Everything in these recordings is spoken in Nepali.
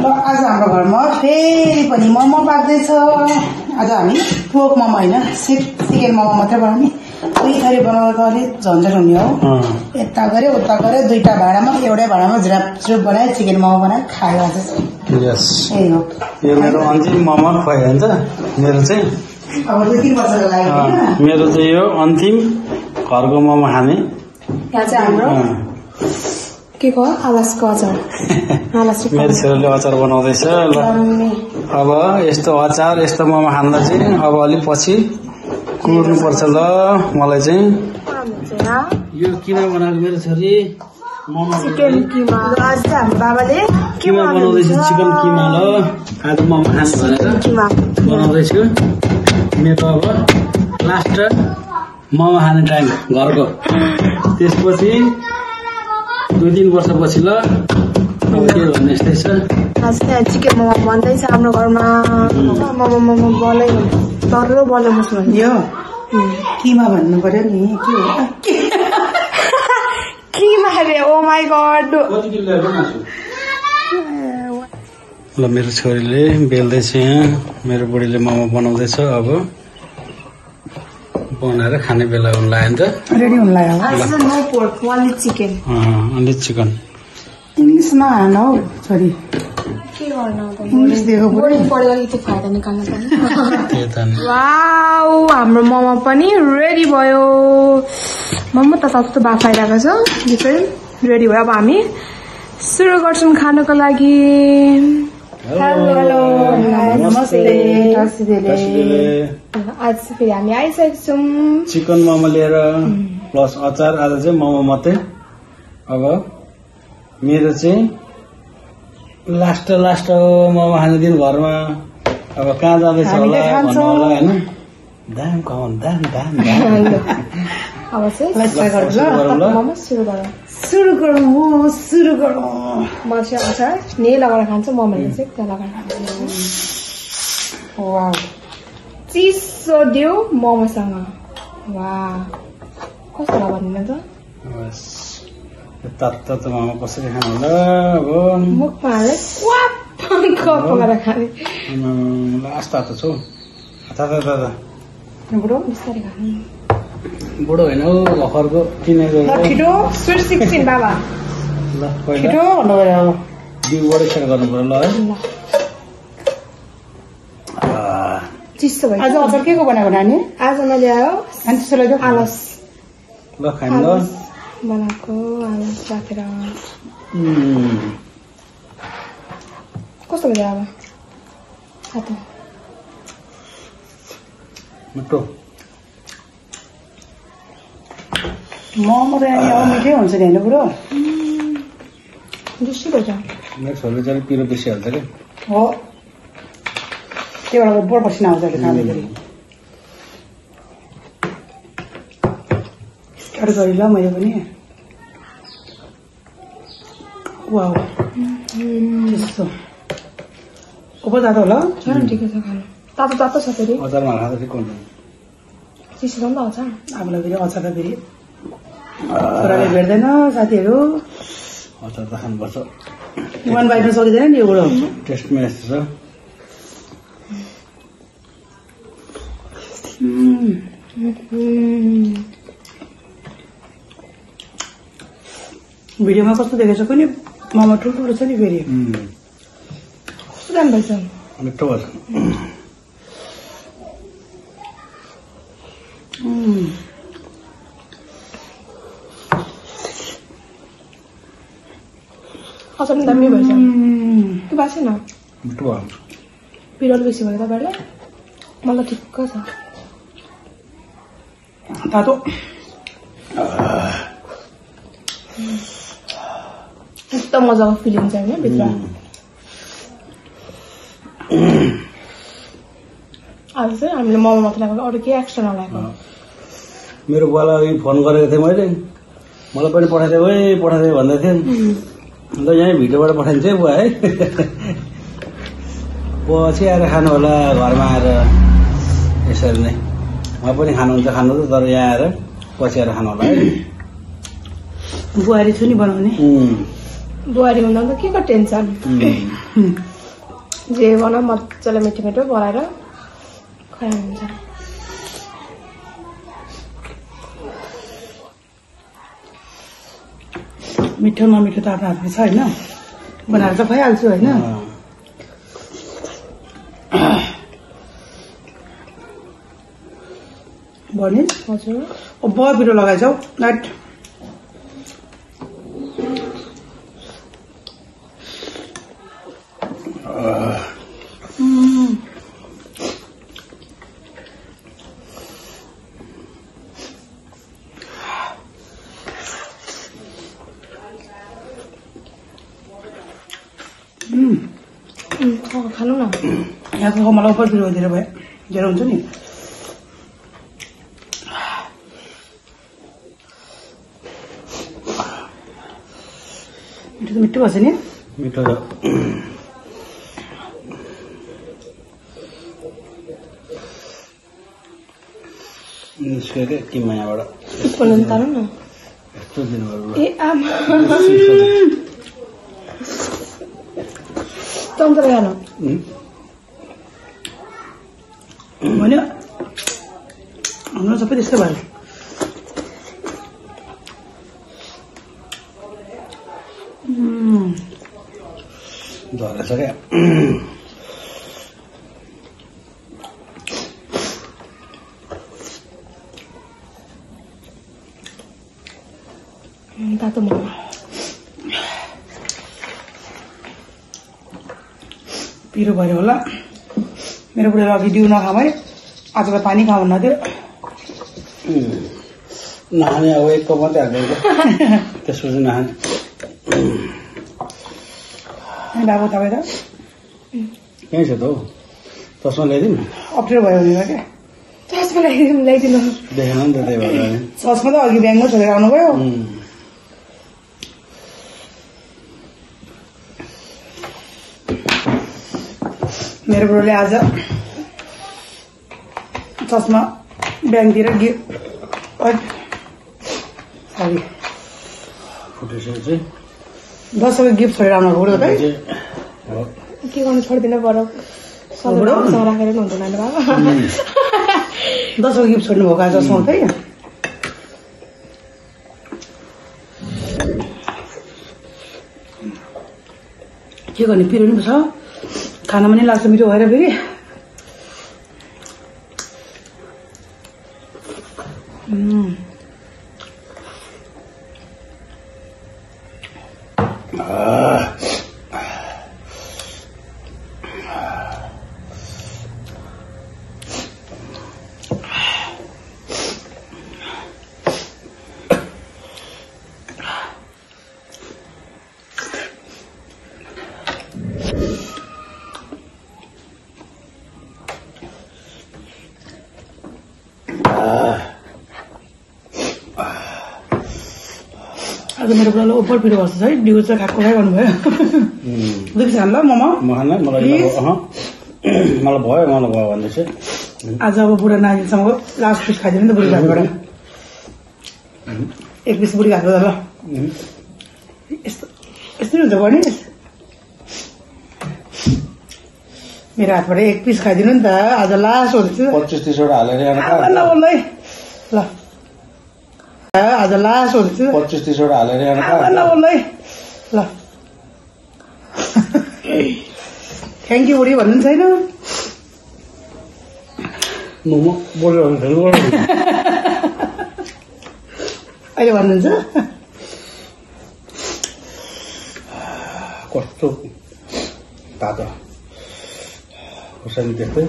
आज हाम्रो घरमा फेरि पनि मोमो पाक्दैछ। आज हामी पोर्क मोमो होइन चिकन मोमो मात्रै बनाउने। दुई थरी बनाउँदा अलिक झन्झट हुने हो। यता गरे उता गरे दुईटा भाँडामा एउटै भाँडामा झ्राप बनाए चिकन मोमो बनाएर खायो आज चाहिँ। यही हो यो मेरो अन्तिम मोमो खुवाइ हुन्छ मेरो चाहिँ। अब 2-3 वर्षको लागि मेरो चाहिँ यो अन्तिम घरको मोमो खाने। यहाँ चाहिँ हाम्रो के को आलसको अचार मेरो छोराले अचार बनाउँदैछ। ल अब यस्तो अचार यस्तो मोमो खाँदा चाहिँ अब अलिक पछि कुर्नु पर्छ। ल मलाई चाहिँ यो किमा बनाएको मेरो छोरी मोमो चिकन किमा। आज हाम्रो बाबाले किमा बनाउँदैछ चिकन किमा। ल आज मोमो खानु भनेर बनाउँदैछु। मेरो अब लास्ट मोमो खाने टाइम घरको। त्यसपछि 2-3 वर्षपछि ल अब के भन्ने यस्तै छ। आज चाहिँ चिकन मोमो बन्दैछ हाम्रो घरमा। मोमो मोमो बलै डरलो बल्ल मुस्नु यो किमा भन्नु पर्यो नि। के हो किमा रे? ओ माई गॉड। ल मेरो छोरीले बेल्दैछ यहाँ। मेरो बुढीले मोमो बनाउँदैछ। अब बनाएर खाने बेला हुन लाग्यो नि त। रेडी हुन लाग्यो। No pork only chicken. अलि चिकन इङ्ग्लिसमा हान हौ छोरी। के गर्नु त इङ्ग्लिस दिएको बोर्ड पढेर त्यो फाइदा निकाल्नु पर्ने। त्यही त नि। वाउ हाम्रो मोमो पनि रेडी भयो। मोमो त सस्तो बाफाइरहेको छ। यो चाहिँ रेडी भयो। अब हामी सुरु गर्छौँ खानको लागि। हेलो नमस्ते। आज फेरि हामी आइसकेको छौँ चिकन मोमो लिएर प्लस अचार। आज चाहिँ मोमो मात्रै। अब मेरो चाहिँ लास्ट मोमो खाने दिन घरमा। अब कहाँ जाँदैछ होला भन्नु होला होइन। दाम कमाउनु दाम दाम अब चाहिँ मोमो सुरु गरौँ। म चाहिँ अचार नै लगाएर खान्छु। मोमोले चाहिँ त्यहाँ लगाएर खान्छु। वाउ चिसो दियो मोमोसँग। वाह कस्तो होला भन्नु त। तातो मोमो कसरी खानु होला। अब मुखमा हालेर पकाएर खाने। लास्ट तातो छु तातो बुढो बिस्तारै खानु। बुढो होइन हौ भर्खरको किनेको। छिटो स्विट 16 बाबा। ल पहिला छिटो भन्नुभयो। बिउबाटै सेयर गर्नु पर्यो ल है। चिसो भयो। आज अचार के को बनाएको नानी? आज मैले आयो आलस ल खानु ल बनाएको आलस राखेर। कस्तो भयो अब खातो मिठो। मोमो त यहाँ मिठै हुन्छ नि होइन बुढो? दुसै भयो। मेरो छोरीले चाहिँ पिरो बेसी हाल्छ क्या। हो त्योबाट बढ पसिना आउँछ अहिले खाँदाखेरि। स्टार्ट गरेँ ल मैले पनि। वाउ त्यस्तो उप जाँदा होला। ठिकै छ खानु। तातो तातो छ फेरि अचारमा खाँदा ठिक हुन्छ। चिसो छ नि त अचार। आफूलाई फेरि अचार त फेरि छोराले भेट्दैन साथीहरू। अचार त खानुपर्छ। वान बाइट्नु सकिँदैन नि यो बुढो। टेस्टमा यस्तो छ। भिडियोमा कस्तो देखेछ पनि मोमो ठुल्ठुलो छ नि फेरि। कस्तो दाम भएछ। मिठो भएछ। अचार पनि दामी भएछ। त्यो भएको छैन मिठो भयो। पिरोल बेसी भयो तपाईँहरूलाई? मलाई ठिक्क छ। तातो एकदम मजाको फिलिङ छ होइन भित्र। आज चाहिँ हामीले मोमो मात्रै लगाएको अरू केही एक्स्ट्रा नलागेको। मेरो बुवालाई फोन गरेको थिएँ मैले। मलाई पनि पठाइदिए भन्दै थिएँ। अन्त यहीँ भिडियोबाट पठाइदिन्छु है बुवा है। पछि आएर खानु होला घरमा आएर यसरी नै। उहाँ पनि खानुहुन्छ खानु त तर यहाँ आएर पछि आएर खानु होला है। बुहारी छु नि बनाउने। बुहारी हुँदा त के को टेन्सन। जे बना मजाले मिठो मिठो बनाएर खुवाइ हुन्छ। मिठो नमिठो त आफ्नो हातमा छ होइन, बनाएर चाहिँ खुवाइहाल्छु होइन। भने हजुर बहुत पिरो लगाइछौ लाइट। खानु न। यहाँको मलाई उपर पिरो दिएर भयो, ज्वरो हुन्छ नि। मिठो त मिठो भएछ नि। मिठो त निस्केको टिममा यहाँबाट बोल्नु तारौँ न। यस्तो दिनुभयो ए आमा तन्त्र खानु होइन, हाम्रो सबै त्यस्तो भयो। झरेछ क्या। तातो मोमो पिरो भयो होला। मेरो बुढाले अघि दिउ नखाऊ है, आजलाई पानी खाऊ भन्नु थियो। नखाने अब एक कप मात्रै हाल्दैन त्यसपछि नखाने। बाबु तपाईँ त कहीँ छ त हौ, चस्मा ल्याइदिउँ अप्ठ्यारो भयो भनेर क्या। चस्मा ल्याइदिनु देखेन नि त, त्यही भएर ससमा त अघि ब्याङ्कमा छोडेर आउनुभयो। मेरो बुढोले आज चस्मा ब्याङ्कतिर सरी फुटेपछि चाहिँ 10 गिफ्ट छोडेर आउनु बुढो त के गर्नु छोड्दिन बरु सधैँ राखेर नि हुँदैन नि बाबा। 10 गिफ्ट छोड्नु भएको आज चस्मा त के गर्ने, पिरो नि छ, खानामा नि लाग्छ मिठो भएर फेरि। आज मेरो बुढाले ओपर पिरो गर्छ है, डिउ चाहिँ खाएको खाइ गर्नुभयो। दुःख छ ल मोमो मलाई मलाई भयो भन्दै चाहिँ आज अब बुढा नानीसँग लास्ट पिस खाइदिनु नि त बुढी घाटबाट। एक पिस बुढी घाटबाट ल यस्तो यस्तै हुन्छ बढी। मेरो हातबाट एक पिस खाइदिनु नि त, आज लास्ट हुन्छ। 25-30 वटा हालेर ल ल आज लास्ट हुन्छ। 25-30 वटा हालेर ल थ्याङ्क यू बुढी भन्नु छैन। मोमो बोल्यो भने फेरि अहिले भन्नुहुन्छ कस्तो तातो खुर्सानी त्यस्तै।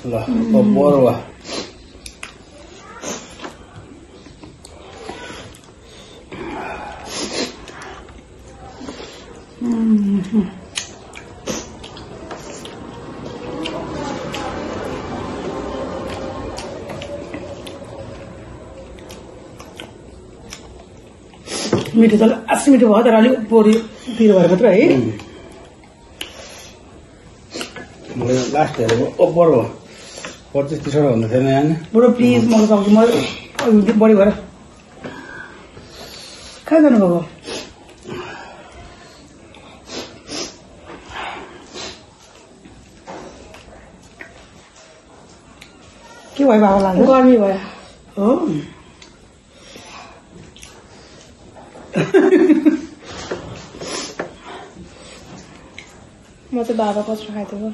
ल बरुवा मिठो त लास्ट मिठो भयो तर अलिक पोरी पिरो भएर मात्र है। लास्ट हेरेको बरुवा 25-30 वटा भन्दा थिएन यहाँ बुढो प्लिज म सक्छु म बढी भएर कहाँ जानुभएको के भयो बाबा लाग्यो गर्मी भयो हो म चाहिँ बाबा कचरो खाइदिएको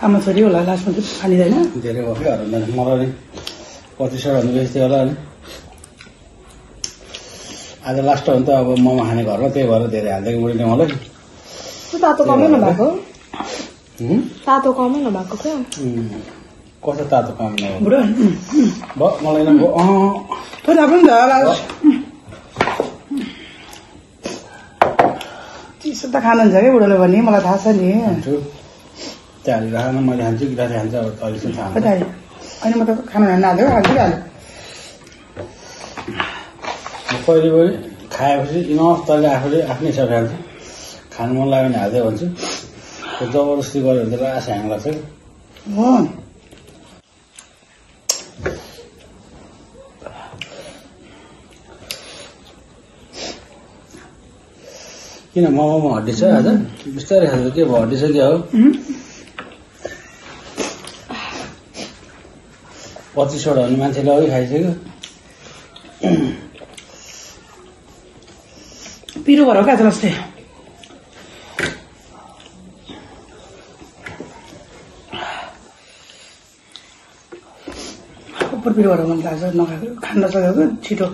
आमा छोरी होला लास्टमा चाहिँ खानिँदैन धेरै भयो क्या मलाई नि 25 वटा भन्नु बेच्थ्यो होला नि आज लास्ट हो नि त अब मोमो खाने घरमा त्यही भएर धेरै हालिदिएको बुढीले मलाई तातो कमै नभएको तातो कमै नभएको क्या कस्तो तातो काम नभएको बुढो भयो मलाई न थोरै थाहा पनि त चिसो त खानुहुन्छ क्या बुढोले भने मलाई थाहा छ नि त्यहाँ हालेर खान मैले खान्छु गिलास खान्छ अब अहिलेसम्म थाहा होइन म त खाना नहाल्यो खान्छु हाल्यो पहिले पनि खाएपछि इनफ तैँले आफूले आफ्नै हिसाब खान्छ खानु मन लाग्यो भने हाल्दै भन्छु जबरजस्ती गऱ्यो भने त रास ह्याङ लाग्छ हो किन मोमोमा हड्डी छ आज बिस्तारै खान्छ के भयो हड्डी छ क्या हो 25 वटा भन्ने मान्छेले अघि खाइसक्यो पिरो भएर क्या जस्तै उपर पिरो भएर मन लाग्छ नखाएको खान नसकेको छिटो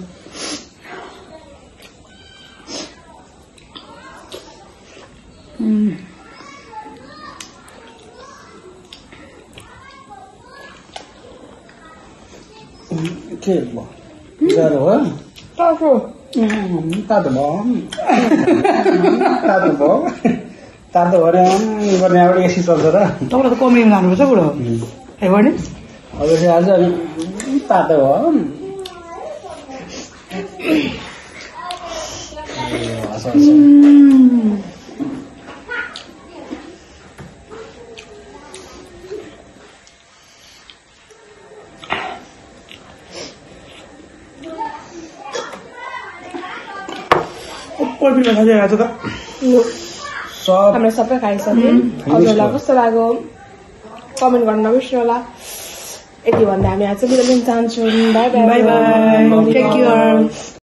के भयो गाह्रो भयो तातो तातो भयो तातो भयो तातो भएर गर्ने अब एसी चल्छ र तपाईँलाई त कमी लानुपर्छ बुढो है बढी अब चाहिँ आज तातो भयो उपर पिरो खाइदिएको छ त सब हाम्रो सबै खाइसक्यो हजुरलाई कस्तो लाग्यो कमेन्ट गर्न नबिर्सनु होला यति भन्दा हामी आज बिदा लिन चाहन्छौँ bye bye bye take care